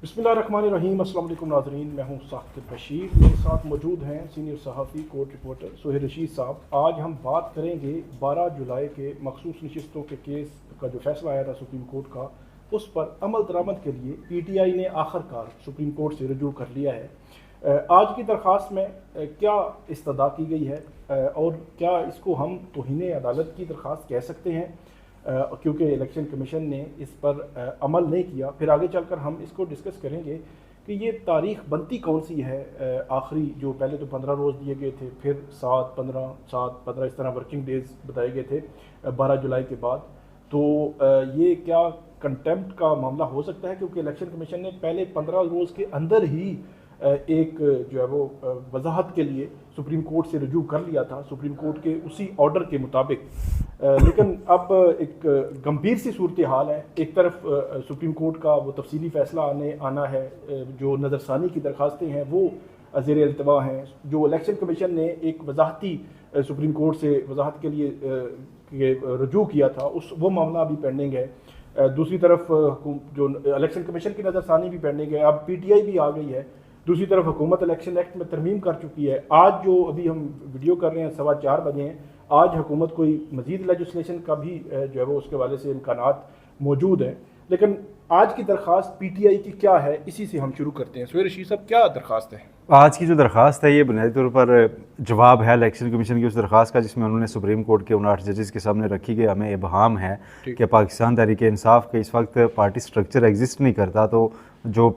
बिस्मिल्लाहिर्रहमानिर्रहीम। अस्सलाम वालेकुम नाज़रीन, मैं हूँ साकिब बशीर। मेरे साथ मौजूद हैं सीनियर सहाफ़ी कोर्ट रिपोर्टर सुहेल रशीद साहब। आज हम बात करेंगे 12 जुलाई के मखसूस नशिस्तों के केस का जो फैसला आया था सुप्रीम कोर्ट का, उस पर अमल दरामद के लिए PTI ने आखिरकार सुप्रीम कोर्ट से रजू कर लिया है। आज की दरख्वास्त में क्या इस्तदा की गई है और क्या इसको हम तौहीन अदालत की दरख्वास्त कह सकते हैं, क्योंकि इलेक्शन कमीशन ने इस पर अमल नहीं किया। फिर आगे चलकर हम इसको डिस्कस करेंगे कि ये तारीख बनती कौन सी है। आखिरी जो पहले तो 15 रोज़ दिए गए थे, फिर 7-15 इस तरह वर्किंग डेज बताए गए थे 12 जुलाई के बाद। तो ये क्या कंटेम्प्ट का मामला हो सकता है, क्योंकि इलेक्शन कमीशन ने पहले 15 रोज़ के अंदर ही एक जो है वो वजाहत के लिए सुप्रीम कोर्ट से रजू कर लिया था, सुप्रीम कोर्ट के उसी ऑर्डर के मुताबिक। लेकिन अब एक गंभीर सी सूरत हाल है। एक तरफ सुप्रीम कोर्ट का वो तफसीली फ़ैसला आना है, जो नज़रसानी की दरखास्तें हैं वो ज़ेर इल्तवा हैं। जो इलेक्शन कमीशन ने एक वजाहती सुप्रीम कोर्ट से वजाहत के लिए रजू किया था, वो मामला अभी पेंडिंग है। दूसरी तरफ जो इलेक्शन कमीशन की नज़रसानी भी पेंडिंग है। अब PTI भी आ गई है। दूसरी तरफ हुकूमत इलेक्शन एक्ट में तरमीम कर चुकी है। आज जो अभी हम वीडियो कर रहे हैं 4:15 बजे हैं, आज हुकूमत कोई मजीद लेजिस्लेशन का भी जो है वो उसके वाले से इम्कानात मौजूद हैं। लेकिन आज की दरख्वास्त PTI की क्या है, इसी से हम शुरू करते हैं। सुहेल रशीद साहब, क्या दरख्वास्त है? आज की जो दरख्वास्त है ये बुनियादी तौर पर जवाब है इलेक्शन कमीशन की उस दरख्वास्त का जिसमें उन्होंने सुप्रीम कोर्ट के 59 जजेस के सामने रखी कि हमें इबहाम है कि पाकिस्तान तहरीक इंसाफ के इस वक्त पार्टी स्ट्रक्चर एग्जिस्ट नहीं करता, तो जो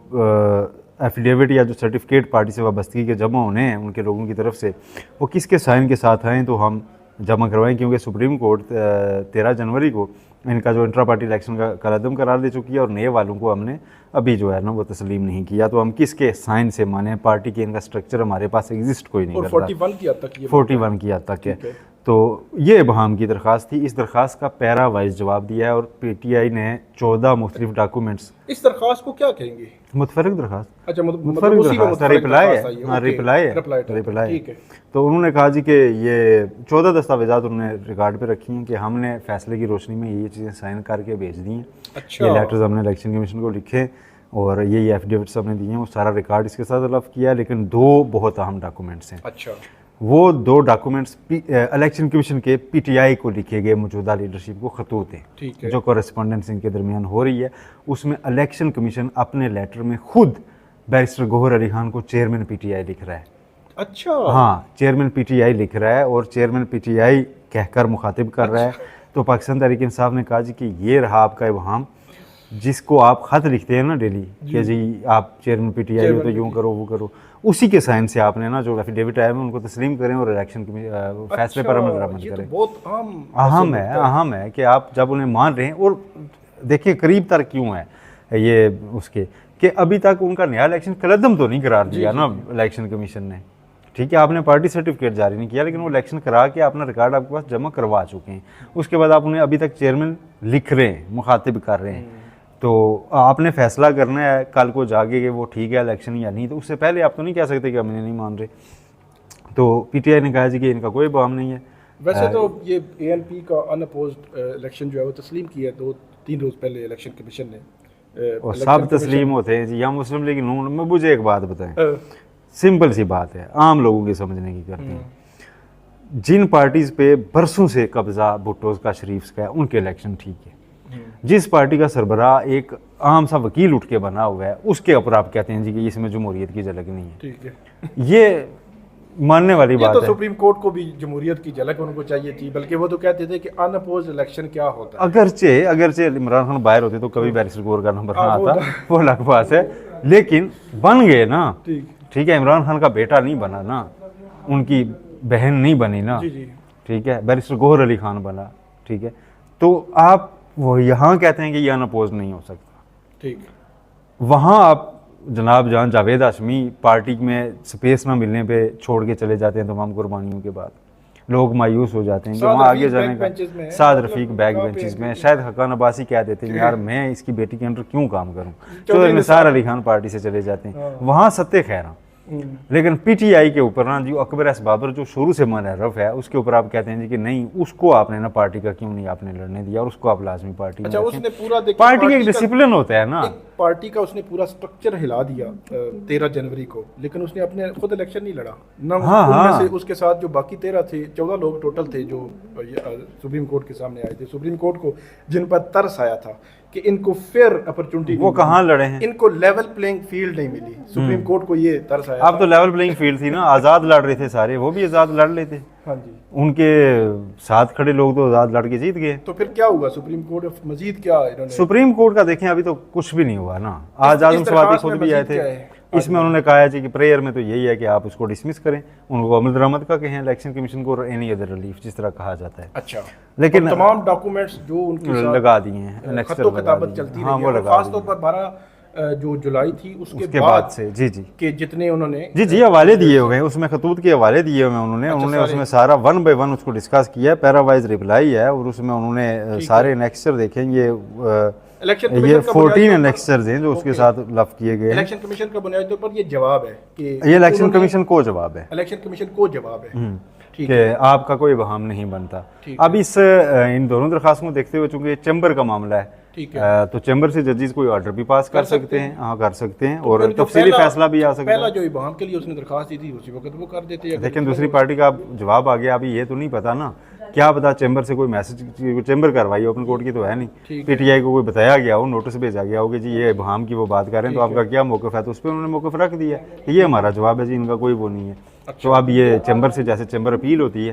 एफिडेविट या जो सर्टिफिकेट पार्टी से वाबस्तगी के जमा होने हैं उनके लोगों की तरफ से, वो किसके साइन के साथ आएँ तो हम जमा करवाएं। क्योंकि सुप्रीम कोर्ट 13 जनवरी को इनका जो इंट्रा पार्टी इलेक्शन का कलअदम करार दे चुकी है और नए वालों को हमने अभी जो है ना वो तस्लीम नहीं किया, तो हम किसके साइन से माने? पार्टी के इनका स्ट्रक्चर हमारे पास एग्जिस्ट कोई नहीं करता। 41 की हद तक है। तो ये इबहाम की दरख्वास्त थी। इस दरख्वास्त का पैरा वाइज जवाब दिया है और PTI ने 14 मुख्तलिफ डॉक्यूमेंट्स। इस दरख्वास्त को क्या कहेंगे? मुतफरक दरख्वास्त। अच्छा, मुतफरक दरख्वास्त, रिप्लाई है। तो उन्होंने कहा जी कि ये 14 दस्तावेजात उन्होंने रिकॉर्ड पे रखी हैं कि हमने फैसले की रोशनी में ये चीज़ें साइन करके भेज दी हैं। अच्छा। ये लेटर्स हमने इलेक्शन कमीशन को लिखे और ये एफिडेविट्स हमने दिए हैं, वो सारा रिकॉर्ड इसके साथ लफ किया है। लेकिन 2 बहुत अहम डॉक्यूमेंट्स हैं। अच्छा। वो 2 डॉक्यूमेंट्स इलेक्शन कमीशन के PTI को लिखे गए मौजूदा लीडरशिप को खतूत हैं, जो कॉरेस्पॉन्डेंस इनके दरमियान हो रही है। उसमें इलेक्शन कमीशन अपने लेटर में खुद बैरिस्टर गौहर अली खान को चेयरमैन PTI लिख रहा है। अच्छा। हाँ, चेयरमैन PTI लिख रहा है और चेयरमैन PTI कहकर मुखातिब कर रहा है। तो पाकिस्तान तहरीक इंसाफ ने कहा जी कि ये रहा आपका इबहाम, जिसको आप ख़त लिखते हैं ना डेली कि जी आप चेयरमैन PTI हो तो यूँ करो वो करो, उसी के साइन से आपने ना जो एफिडेविट आया है उनको तस्लीम करें और इलेक्शन के फैसले पर अमल दरामद करें। तो बहुत अहम है कि आप जब उन्हें मान रहे हैं। और देखिए करीब तक क्यों है ये उसके कि अभी तक उनका नया इलेक्शन कलअदम तो नहीं करार दिया ना इलेक्शन कमीशन ने। ठीक है, आपने पार्टी सर्टिफिकेट जारी नहीं किया, लेकिन वो इलेक्शन करा के अपना रिकॉर्ड आपके पास जमा करवा चुके हैं। उसके बाद आप उन्हें अभी तक चेयरमैन लिख रहे हैं, मुखातिब कर रहे हैं। तो आपने फैसला करना है कल को जाके कि वो ठीक है इलेक्शन या नहीं, तो उससे पहले आप तो नहीं कह सकते कि हम इन्हें नहीं मान रहे। तो PTI ने कहा जी कि इनका कोई बहाम नहीं है। वैसे तो ये ANP का अनअपोज्ड इलेक्शन जो है वो तस्लीम किया 2-3 रोज़ पहले इलेक्शन कमीशन ने। और सब तस्लीम होते हैं जी, या मुस्लिम लीग नून में। मुझे एक बात बताएं, सिंपल सी बात है, आम लोगों की समझने की करते हैं। जिन पार्टीज़ पे बरसों से कब्जा भुट्टो का, शरीफ का है, उनके इलेक्शन ठीक है। जिस पार्टी का सरबराह एक आम सा वकील उठ के बना हुआ है, उसके ऊपर आप कहते हैं जी कि इसमें जमहूरियत की झलक नहीं है। ठीक है, ये मानने वाली बात तो है। सुप्रीम कोर्ट को भी जमहूरियत की झलक उनको चाहिए थी, बल्कि वो तो कहते थे कि अनअपोज्ड इलेक्शन क्या होता है। अगरचे इमरान खान बाहर होते तो कभी बैरिस्टर गौहर का नंबर ना आता, वो अलग बात है। लेकिन बन गए ना, ठीक है। इमरान खान का बेटा नहीं बना ना, उनकी बहन नहीं बनी ना, ठीक है, बैरिस्टर गौहर अली खान बना, ठीक है। तो आप वो यहाँ कहते हैं कि ये अनअपोज नहीं हो सकता, ठीक। वहाँ आप जनाब जान जावेद हाशमी पार्टी में स्पेस ना मिलने पे छोड़ के चले जाते हैं तमाम कुर्बानियों के बाद। लोग मायूस हो जाते हैं कि वहाँ आगे जाने का। साद रफीक बैक बेंचेस में, शायद हकान अब्बासी कह देते हैं यार मैं इसकी बेटी के अंदर क्यों काम करूँ। चौधरी निसार अली खान पार्टी से चले जाते हैं, वहाँ सत्ते खैरा लेकिन पीटीआई के ऊपर ना जो अकबर एस बाबर जो शुरू से मुनर्रफ है उसके ऊपर आप कहते हैं जी कि नहीं, उसको आपने ना पार्टी का क्यों नहीं आपने लड़ने दिया और उसको आप लाजमी पार्टी में अच्छा, रखें। उसने पूरा पार्टी का एक डिसिप्लिन होता है ना, पार्टी का उसने पूरा स्ट्रक्चर हिला दिया 13 जनवरी को, लेकिन उसने अपने खुद इलेक्शन नहीं लड़ा ना। उनमें से उसके साथ जो बाकी 13 थे, 14 लोग टोटल थे जो सुप्रीम कोर्ट के सामने आए थे, सुप्रीम कोर्ट को जिन पर तरस आया था कि इनको फेयर अपॉर्चुनिटी, वो कहाँ लड़े हैं, इनको लेवल प्लेइंग फील्ड नहीं मिली। सुप्रीम कोर्ट को ये तरस आया। अब तो लेवल प्लेइंग फील्ड थी ना, आज़ाद लड़ रहे थे सारे, वो भी आज़ाद लड़ लेते। हाँ जी, उनके साथ खड़े लोग तो आज़ाद लड़ के जीत गए। तो फिर क्या हुआ? सुप्रीम कोर्ट मजीद क्या इन्होंने, सुप्रीम कोर्ट का देखें अभी तो कुछ भी नहीं हुआ ना। आज आजम सवादी खुद भी आए थे, इसमें उन्होंने कहा है जी कि प्रेयर में तो यही है कि आप उसको डिसमिस करें, उनको अमल दरामद का कहें इलेक्शन कमीशन को, एनी अदर रिलीफ जिस तरह कहा जाता है। अच्छा, लेकिन तमाम डॉक्यूमेंट्स जो उनके लगा दिए हैं, खत्तो किताबत चलती रही है, खास तौर पर 12 जो जुलाई थी उसके बाद से जी के जितने उन्होंने जी हवाले दिए हुए हैं, उसमें खतूत के हवाले दिए हुए हैं उन्होंने उसमें सारा 1 बाय 1 उसको डिस्कस किया है, पैरावाइज रिप्लाई है और उसमें उन्होंने सारे एनेक्सर देखें। ये 14 एनेक्सर्स हैं जो उसके साथ लफ किए गए हैं। इलेक्शन कमीशन का बुनियादी तौर पर ये जवाब है कि ये इलेक्शन कमीशन को जवाब है, इलेक्शन कमीशन को जवाब है कि आपका कोई वहाम नहीं बनता। अब इन दोनों दरखास्तों को देखते हुए चूंकि चैम्बर का मामला है, तो चैम्बर से जजेस कोई ऑर्डर भी पास कर सकते हैं, हाँ कर सकते हैं, और तफसीली फैसला भी आ सकता है। पहला जो इबाम के लिए उसने दरखास्त दी थी उसी वक्त वो कर देते हैं, लेकिन दूसरी पार्टी का जवाब आ गया। अभी ये तो नहीं पता ना, क्या पता चैम्बर से कोई मैसेज, चैम्बर कार्रवाई ओपन कोर्ट की तो है नहीं, पीटीआई को कोई बताया गया हो, नोटिस भेजा गया हो कि जी ये इबाम की वो बात करें तो आपका क्या मौक़िफ़ है, तो उस पर उन्होंने मौक़िफ़ रख दिया, ये हमारा जवाब है जी, इनका कोई वो नहीं है। तो अब ये चैम्बर से, जैसे चैम्बर अपील होती है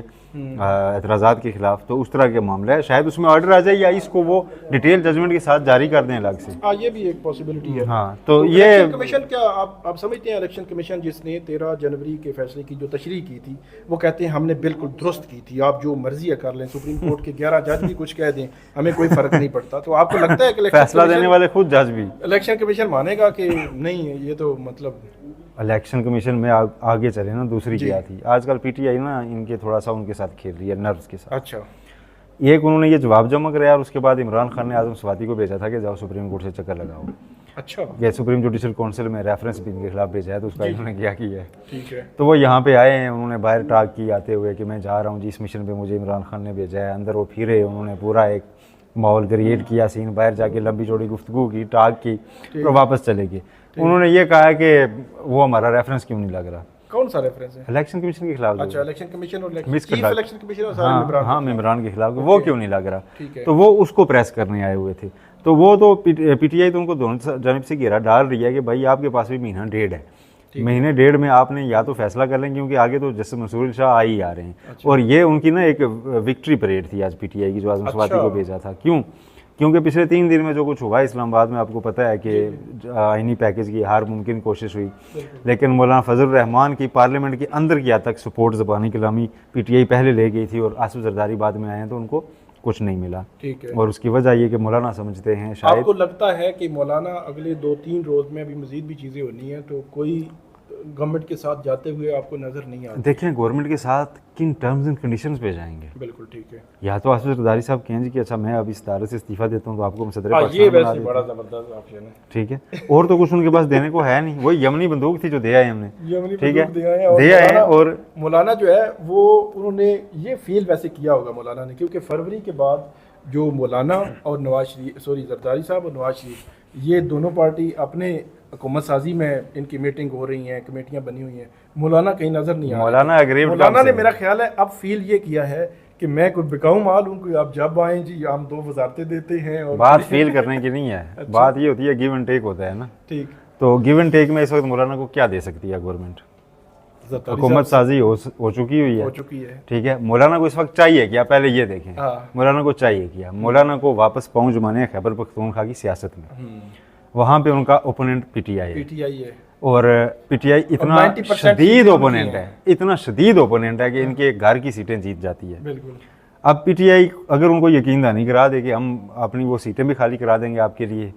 एतराज़ात के खिलाफ, तो उस तरह के मामला है, शायद उसमें ऑर्डर आ जाए या इसको वो डिटेल जजमेंट के साथ जारी कर दें अलग से। ये भी एक पॉसिबिलिटी है। हाँ, तो ये इलेक्शन कमीशन क्या आप समझते हैं, इलेक्शन कमीशन जिसने 13 जनवरी के फैसले की जो तशरीह की थी, वो कहते हैं हमने बिल्कुल दुरुस्त की थी, आप जो मर्जी कर लें, सुप्रीम कोर्ट के 11 जज भी कुछ कह दें, हमें कोई फर्क नहीं पड़ता। तो आपको लगता है कि फैसला देने वाले खुद जज भी, इलेक्शन कमीशन मानेगा कि नहीं ये तो मतलब इलेक्शन कमीशन में आगे चले ना, दूसरी क्या थी आजकल पीटीआई ना इनके थोड़ा सा उनके साथ खेल रही है, नर्व्स के साथ। अच्छा, एक उन्होंने ये जवाब जमा कराया और उसके बाद इमरान खान ने आजम सवादी को भेजा था कि जाओ सुप्रीम कोर्ट से चक्कर लगाओ। अच्छा, ये सुप्रीम जुडिशल काउंसिल में रेफरेंस भी इनके खिलाफ भेजा है, तो उसका इन्होंने क्या किया है। ठीक है, तो वो यहाँ पे आए हैं, उन्होंने बाहर टाक की आते हुए कि मैं जा रहा हूँ जी इस मिशन पे, मुझे इमरान खान ने भेजा है। अंदर वो फिरे, उन्होंने पूरा एक माहौल क्रिएट किया, सीन, बाहर जाके लंबी चौड़ी गुफ्तगू की, टाक की और वापस चले गए। उन्होंने ये कहा कि वो हमारा रेफरेंस क्यों नहीं लग रहा। कौन सा रेफरेंस है? इलेक्शन कमीशन के खिलाफ। अच्छा, इलेक्शन कमीशन और इलेक्शन कमीशन, हाँ इमरान के खिलाफ, वो क्यों नहीं लग रहा, तो वो उसको प्रेस करने आए हुए थे। तो वो तो पीटीआई तो उनको दोनों जानिब से घेरा डाल रही है कि भाई आपके पास भी महीना डेढ़ है, महीने डेढ़ में आपने या तो फैसला कर लें, क्योंकि आगे तो जस्टिस मंसूर शाह आ ही आ रहे हैं। अच्छा। और ये उनकी ना एक विक्ट्री परेड थी आज पीटीआई की, जो आजम सवादी को भेजा था। क्योंकि पिछले 3 दिन में जो कुछ हुआ इस्लामाबाद में, आपको पता है कि आईनी पैकेज की हर मुमकिन कोशिश हुई, लेकिन मौलाना फजल रहमान की पार्लियामेंट के अंदर की हद तक सपोर्ट ज़बानी कलामी पीटीआई पहले ले गई थी और आसिफ जरदारी बाद में आए हैं, तो उनको कुछ नहीं मिला। ठीक है, और उसकी वजह ये कि मौलाना समझते हैं, शायद आपको लगता है कि मौलाना अगले 2-3 रोज़ में अभी मजीद भी चीज़ें होनी है, तो कोई गवर्नमेंट के साथ जाते हुए आपको नजर नहीं आता? देखें गवर्नमेंट के साथ किन टर्म्स एंड कंडीशंस पे जाएंगे। बिल्कुल ठीक है, या तो आसिफ जरदारी साहब कहें जी कि अच्छा मैं अब इस इदारे से इस्तीफा देता हूँ तो आपको सदर ये वैसे बड़ा जबरदस्त ऑप्शन है। ठीक है, और तो कुछ उनके पास देने को है नहीं, वही यमनी बंदूक थी जो दे आए हमने, ठीक है, दे आए। और मौलाना जो है वो उन्होंने ये फील वैसे किया होगा मौलाना ने, क्योंकि फरवरी के बाद जो मौलाना और जरदारी साहब और नवाज शरीफ, ये दोनों पार्टी अपने हुकूमत साजी में इनकी मीटिंग हो रही हैं, कमेटियां बनी हुई हैं, मौलाना कहीं नजर नहीं आ रहा। मौलाना ने मेरा ख्याल है अब फील ये किया है कि मैं कोई बिकाऊ माल हूँ, कोई आप जब आए जी हम 2 वजारतें देते हैं। और बात फील करने की नहीं है। अच्छा। बात ये होती है गिव एंड टेक होता है ना। ठीक, तो गिव एंड टेक में इस वक्त मौलाना को क्या दे सकती है गवर्नमेंट? हुकूमत साजी हो चुकी है, ठीक है। मौलाना को इस वक्त चाहिए क्या, पहले ये देखें। मौलाना को चाहिए क्या? मौलाना को वापस पहुंच जमाने खैबर पख्तूनख्वा की सियासत में, वहाँ पे उनका ओपोनेंट पीटीआई है, और पीटीआई इतना शदीद ओपोनेंट है, इतना शदीद ओपोनेंट है कि इनके घर की सीटें जीत जाती है। अब पीटीआई अगर उनको यकीन नहीं करा दे कि हम अपनी वो सीटें भी खाली करा देंगे आपके लिए,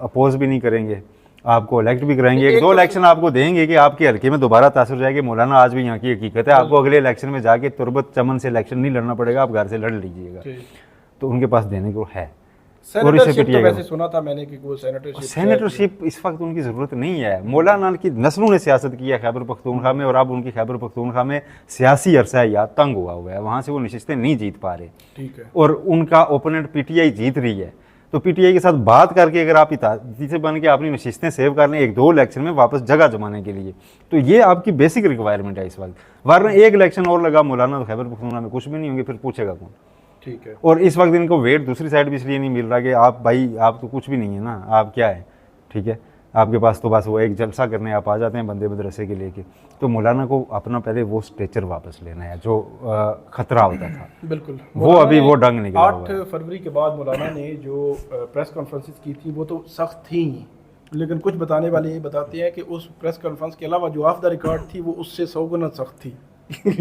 अपोज भी नहीं करेंगे, आपको इलेक्ट भी कराएंगे, 1-2 इलेक्शन आपको देंगे कि आपके हल्के में दोबारा तासुर जाएगी, मौलाना आज भी यहाँ की हकीकत है, आपको अगले इलेक्शन में जाके तुरबत चमन से इलेक्शन नहीं लड़ना पड़ेगा, आप घर से लड़ लीजिएगा, तो उनके पास देने को है। सेनेटरशिप तो वैसे सुना था मैंने कि वो सेनेटरशिप इस वक्त उनकी ज़रूरत नहीं है। मौलाना की नस्लों ने सियासत की है खैबर पख्तूनख्वा में, और अब उनकी खैबर पख्तूनख्वा में सियासी अरसा या तंग हुआ है, वहाँ से वो नशिस्तें नहीं जीत पा रहे। ठीक है। और उनका ओपोनेंट पीटीआई जीत रही है, तो पीटीआई के साथ बात करके अगर आप इत्तेफाक से बन के अपनी नशिस्तें सेव कर लें 1-2 इलेक्शन में वापस जगह जमाने के लिए, तो ये आपकी बेसिक रिक्वायरमेंट है इस वक्त। वरना एक इलेक्शन और लगा मौलाना तो खैबर पख्तूनख्वा में कुछ भी नहीं होंगे, फिर पूछेगा कौन। ठीक है। और इस वक्त इनको वेट दूसरी साइड भी इसलिए नहीं मिल रहा कि आप भाई आप तो कुछ भी नहीं है ना, आप क्या है, ठीक है, आपके पास तो बस वो एक जलसा करने आप आ जाते हैं बंदे मदरसे के लेके। तो मौलाना को अपना पहले वो स्टेचर वापस लेना है जो खतरा होता था। बिल्कुल, वो अभी वो डंग निकला हुआ है। 8 फरवरी के बाद मौलाना ने जो प्रेस कॉन्फ्रेंसेस की थी वो तो सख्त थी, लेकिन कुछ बताने वाले ये बताते हैं कि उस प्रेस कॉन्फ्रेंस के अलावा जो ऑफ द रिकॉर्ड थी वो उससे 100 गुना सख्त थी।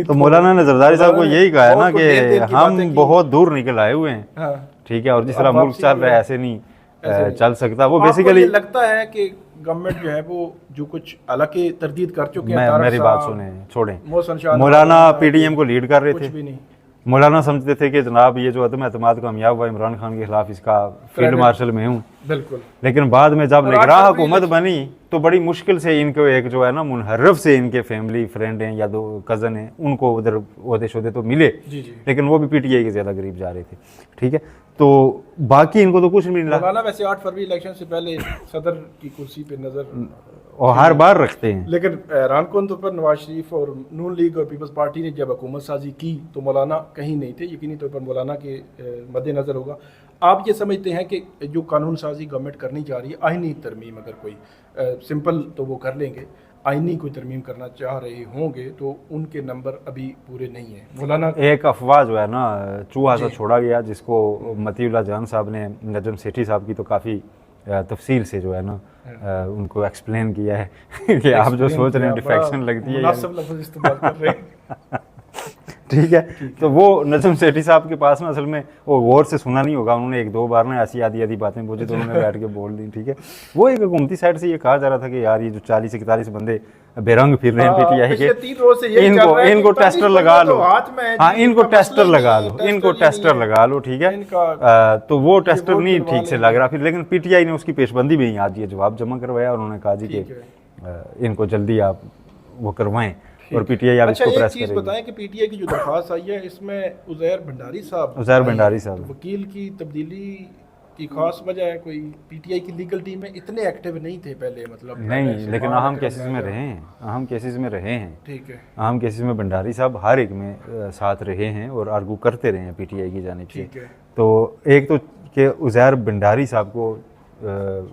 तो मौलाना ने जरदारी साहब को यही कहा है ना कि हम बहुत दूर निकल आए हुए हैं, ठीक है, और जिस तरह मुल्क चल रहा है ऐसे नहीं चल सकता। वो बेसिकली लगता है कि गवर्नमेंट जो है वो जो कुछ हालांकि तरदीद कर चुके हैं। मेरी बात सुने, छोड़ें। मौलाना पीडीएम को लीड कर रहे थे। मौलाना समझते थे कि जनाब ये जो अदम एतमाद कामयाब हुआ इमरान खान के खिलाफ, इसका फील्ड मार्शल में हूँ। बिल्कुल। लेकिन बाद में जब निगरान हुकूमत बनी तो बड़ी मुश्किल से इनको एक जो है ना मुनहर्रफ से इनके फैमिली फ्रेंड हैं या 2 कज़न हैं उनको उधर ओहदे तो मिले, लेकिन वो भी पीटीआई के ज़्यादा करीब जा रहे थे, ठीक है। तो बाकी इनको तो कुछ नहीं मिला। मौलाना वैसे 8 फरवरी इलेक्शन से पहले सदर की कुर्सी पे नजर और हर बार रखते हैं, लेकिन हैरान कौन तौर पर नवाज शरीफ और नून लीग और पीपल्स पार्टी ने जब हुकूमत साजी की तो मौलाना कहीं नहीं थे। यकीनी तौर पर मौलाना के मद्देनज़र होगा। आप ये समझते हैं कि जो कानून साजी गवर्नमेंट करनी चाह रही है, आइनी तरमीम अगर कोई सिंपल तो वो कर लेंगे, आइनी कोई तरमीम करना चाह रहे होंगे तो उनके नंबर अभी पूरे नहीं है। मौलाना एक अफवाह जो है ना चूहा सा छोड़ा गया, जिसको मतीउल्लाह जान साहब ने नजम सेठी साहब की तो काफ़ी तफसील से जो है ना उनको एक्सप्लेन किया है कि आप जो सोच रहे हैं डिफेक्शन लगती है ठीक है। तो वो नजम सेठी साहब के पास ना असल में वो गौर से सुना नहीं होगा, उन्होंने 1-2 बार ना ऐसी आधी बातें पूछी तो उन्होंने बैठ के बोल दी, ठीक है। वो एक हुकूमती साइड से ये कहा जा रहा था कि यार ये जो 40-41 बंदे बेरंग फिर रहे हैं पीटीआई के, इनको टेस्टर लगा लो, हाँ इनको टेस्टर लगा लो, इनको टेस्टर लगा लो, ठीक है। तो वो टेस्टर नहीं ठीक से लग रहा फिर, लेकिन पीटीआई ने उसकी पेशबंदी भी आज ये जवाब जमा करवाया और उन्होंने कहा जी कि इनको जल्दी आप वो करवाएं और पीटीआई आप इसको प्रेस करेगी। बताएं कि पीटीआई की जो दरख्वास्त आई है इसमें उज़ैर भंडारी साहब वकील की तब्दीली की खास वजह है कोई? पीटीआई की लीगल टीम में इतने एक्टिव नहीं थे पहले, मतलब नहीं, लेकिन अहम केसेस में रहे हैं, अहम केसेस में रहे हैं, ठीक है। अहम केसेस में भंडारी साहब हर एक में साथ रहे हैं और आर्गू करते रहे हैं पीटीआई की जानिब से। तो एक तो कि उज़ैर भंडारी साहब को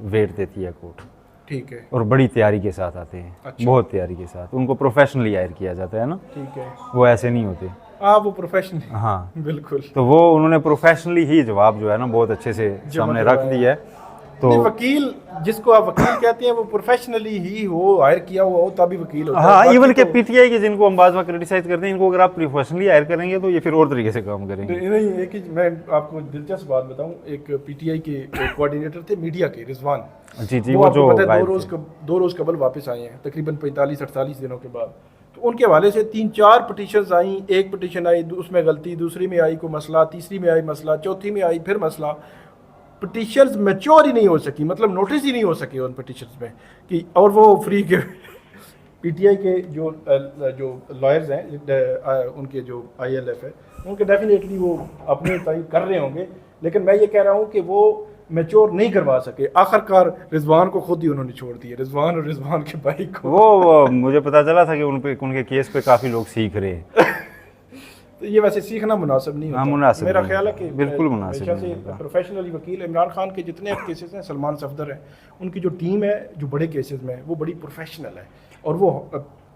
वेट देती है कोर्ट, ठीक है, और बड़ी तैयारी के साथ आते हैं। अच्छा। बहुत तैयारी के साथ उनको प्रोफेशनली हायर किया जाता है ना, ठीक है, वो ऐसे नहीं होते। वो प्रोफेशनल, हाँ बिल्कुल। तो वो उन्होंने प्रोफेशनली ही जवाब जो है ना बहुत अच्छे से सामने रख दिया है। तो वकील जिसको आप वकील कहते हैं वो प्रोफेशनली ही हो, हायर किया हुआ हो तभी वकील होता है। हाँ, इवन के पीटीआई के जिनको हम बात क्रिटिसाइज करते हैं, इनको अगर आप प्रोफेशनली हायर करेंगे तो ये फिर और तरीके से काम करेंगे। नहीं, एक ही मैं आपको दिलचस्प बात बताऊं, एक पीटीआई के कोऑर्डिनेटर थे मीडिया के, रिजवान जी, वो जो 2 रोज कबल वापस आए हैं तकरीबन 45-48 दिनों के बाद। तो उनके हवाले से 3-4 पिटीशंस आई, एक पिटीशन आई उसमें गलती, दूसरी में आई कोई मसला, तीसरी में आई मसला, चौथी में आई फिर मसला। पिटीशंस मैच्योर ही नहीं हो सकी, मतलब नोटिस ही नहीं हो सके उन पिटीशंस में कि, और वो फ्री के पीटीआई के जो लॉयर्स हैं उनके जो ILF है उनके डेफिनेटली वो अपने तय कर रहे होंगे, लेकिन मैं ये कह रहा हूँ कि वो मैच्योर नहीं करवा सके। आखिरकार रिजवान को खुद ही उन्होंने छोड़ दिया, रिजवान और रिजवान के भाई को। वो मुझे पता चला था कि उनके केस पे काफ़ी लोग सीख रहे हैं तो ये वैसे सीखना मुनासिब नहीं होता। मुनासिब मेरा ख्याल है कि बिल्कुल मुनासिब से प्रोफेशनली वकील इमरान खान के जितने केसेस हैं, सलमान सफदर हैं, उनकी जो टीम है जो बड़े केसेस में है वो बड़ी प्रोफेशनल है और वो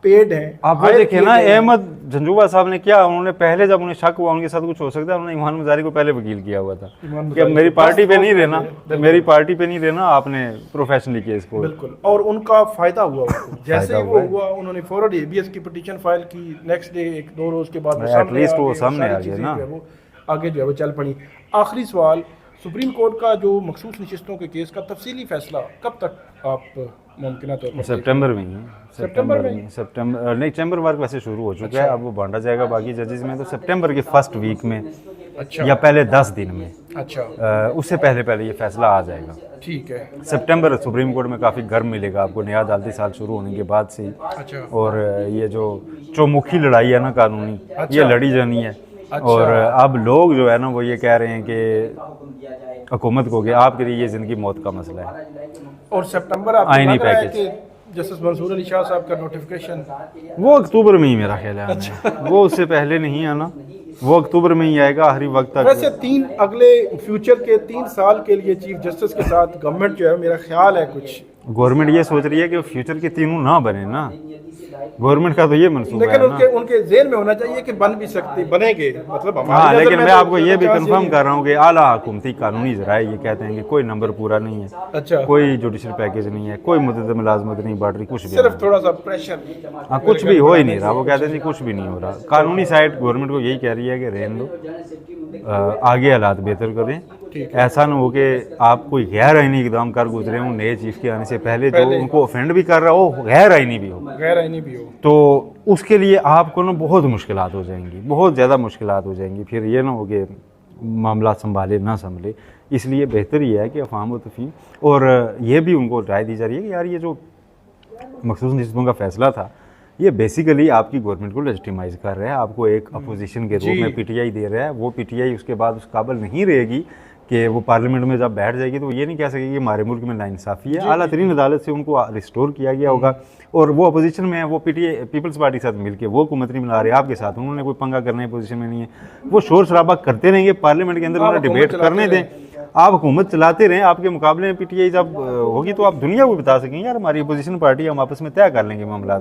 पेड हैं। आप वो देखिए ना, अहमद झंझुआ साहब ने क्या, उन्होंने पहले जब उन्हें शक हुआ उनके साथ कुछ हो सकता है, उन्होंने ईमान मुजारी को पहले वकील किया हुआ था कि मेरी पार्टी पे नहीं रहना, मेरी पार्टी पे नहीं रहना, आपने प्रोफेशनली केस को। बिल्कुल, और उनका फायदा हुआ जैसे ही वो हुआ उन्होंने फौरन ABS की पिटीशन फाइल की, नेक्स्ट डे 1-2 रोज के बाद एटलीस्ट वो सामने आ गया ना, वो आगे जो है वो चल पड़ी। आखिरी सवाल, सुप्रीम कोर्ट का जो मखसूस नशिस्तों के केस का तफसीली फैसला कब तक आप मुमकिन तौर पर? सितंबर में ही, सितंबर नहीं, चैम्बर वर्क वैसे शुरू हो चुका है, अब वो बांटा जाएगा बाकी जजेस में, तो सितंबर के फर्स्ट वीक में अच्छा। या पहले 10 दिन में, अच्छा, उससे पहले पहले ये फैसला आ जाएगा। ठीक है। सितंबर सुप्रीम कोर्ट में काफ़ी गर्म मिलेगा आपको नया अदालती साल शुरू होने के बाद से ही। अच्छा, और ये जो चौमुखी लड़ाई है ना कानूनी, ये लड़ी जानी है। और अब लोग जो है ना वो ये कह रहे हैं कि हुकूमत को कि आपके लिए ये ज़िंदगी मौत का मसला है। और सितंबर आप आईनी लग रहा है पैकेज। कि जस्टिस मंसूर अली शाह साहब का नोटिफिकेशन वो अक्टूबर में ही मेरा ख्याल है, वो उससे पहले नहीं आना, वो अक्टूबर में ही आएगा आखिरी वक्त तक। वैसे अगले फ्यूचर के 3 साल के लिए चीफ जस्टिस के साथ गवर्नमेंट जो है, मेरा ख्याल है कुछ गवर्नमेंट ये सोच रही है कि फ्यूचर के तीनों ना बने ना, गवर्नमेंट का तो ये मंसूबा लेकिन है ना। उनके जेल में होना चाहिए कि बन भी सकते बनेंगे, मतलब हाँ, हमारी नज़र लेकिन में मैं तो आपको ये भी 50 कंफर्म कर रहा हूँ कि आला हुकूमती कानूनी ज़राए ये कहते हैं कि कोई नंबर पूरा नहीं है, अच्छा, कोई जुडिशल पैकेज नहीं है, कोई मुद्दत मुलाजमत नहीं बढ़ रही, कुछ भी सिर्फ नहीं। थोड़ा सा प्रेशर। हाँ, कुछ भी हो ही नहीं रहा। वो कहते हैं जी कुछ भी नहीं हो रहा। कानूनी साइड गवर्नमेंट को यही कह रही है कि रहने दो, आगे हालात बेहतर करें। ऐसा ना हो कि आप कोई गैर आईनी इकदाम कर गुजरे हों नए चीफ के आने से पहले, जो उनको ऑफेंड भी कर रहा हो गैर आईनी भी हो, गैर आईनी भी हो, तो उसके लिए आपको ना बहुत मुश्किलात हो जाएंगी, बहुत ज़्यादा मुश्किलात हो जाएंगी। फिर ये ना हो कि मामला संभाले ना संभले। इसलिए बेहतर ये है कि अफाम व तफहीम, और ये भी उनको राय दी जा रही है कि यार ये जो मखसूस नशिस्तों का फैसला था ये बेसिकली आपकी गवर्नमेंट को लेजिटिमाइज कर रहा है, आपको एक अपोजिशन के रूप में पीटीआई दे रहा है। वो पीटीआई उसके बाद उस काबिल नहीं रहेगी कि वो पार्लियामेंट में जब बैठ जाएगी तो वो ये नहीं कह सकेगी कि हमारे मुल्क में नाइंसाफ़ी है। आला तरीन अदालत से उनको रिस्टोर किया गया होगा, और वो अपोजिशन में है, वो पीटीआई पीपल्स पार्टी के साथ मिलकर वो हुकूमत नहीं मिला रहे आपके साथ, उन्होंने कोई पंगा करने की पोजीशन में नहीं है। वो शोर शराबा करते रहेंगे पार्लियामेंट के अंदर, उन्हें डिबेट करने दें, आप हुकूमत चलाते रहें। आपके मुकाबले में पीटीआई जब होगी तो आप दुनिया को बता सकेंगे यार हमारी अपोजिशन पार्टी, हम आपस में तय कर लेंगे मामला।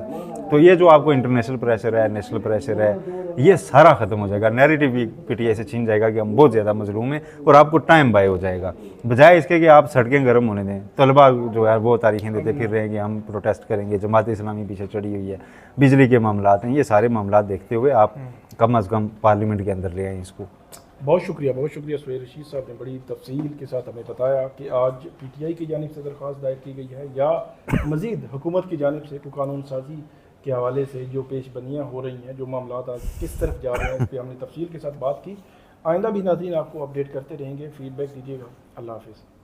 तो ये जो आपको इंटरनेशनल प्रेशर है, नेशनल प्रेशर है, ये सारा ख़त्म हो जाएगा। नैरेटिव भी पीटीआई से छीन जाएगा कि हम बहुत ज़्यादा मजलूम हैं, और आपको टाइम बाय हो जाएगा। बजाय इसके कि आप सड़कें गर्म होने दें, तलबा जो है वो तारीखें देते फिर रहे हैं कि हम प्रोटेस्ट करेंगे, जमात इस्लामी पीछे चढ़ी हुई है, बिजली के मामला हैं, ये सारे मामला देखते हुए आप कम अज़ कम पार्लियामेंट के अंदर ले आएँ इसको। बहुत शुक्रिया सुहेल रशीद साहब ने बड़ी तफसील के साथ हमें बताया कि आज पीटीआई की जानिब से दरख्वास्त दायर की गई है या मज़ीद हुकूमत की जानिब से कोई कानून साजी के हवाले से जो पेशबनियाँ हो रही हैं, जो मामला आज किस तरफ जा रहे हैं, इस पर हमने तफसील के साथ बात की। आइंदा भी नाज़रीन आपको अपडेट करते रहेंगे, फीडबैक दीजिएगा। अल्लाह हाफ़िज़।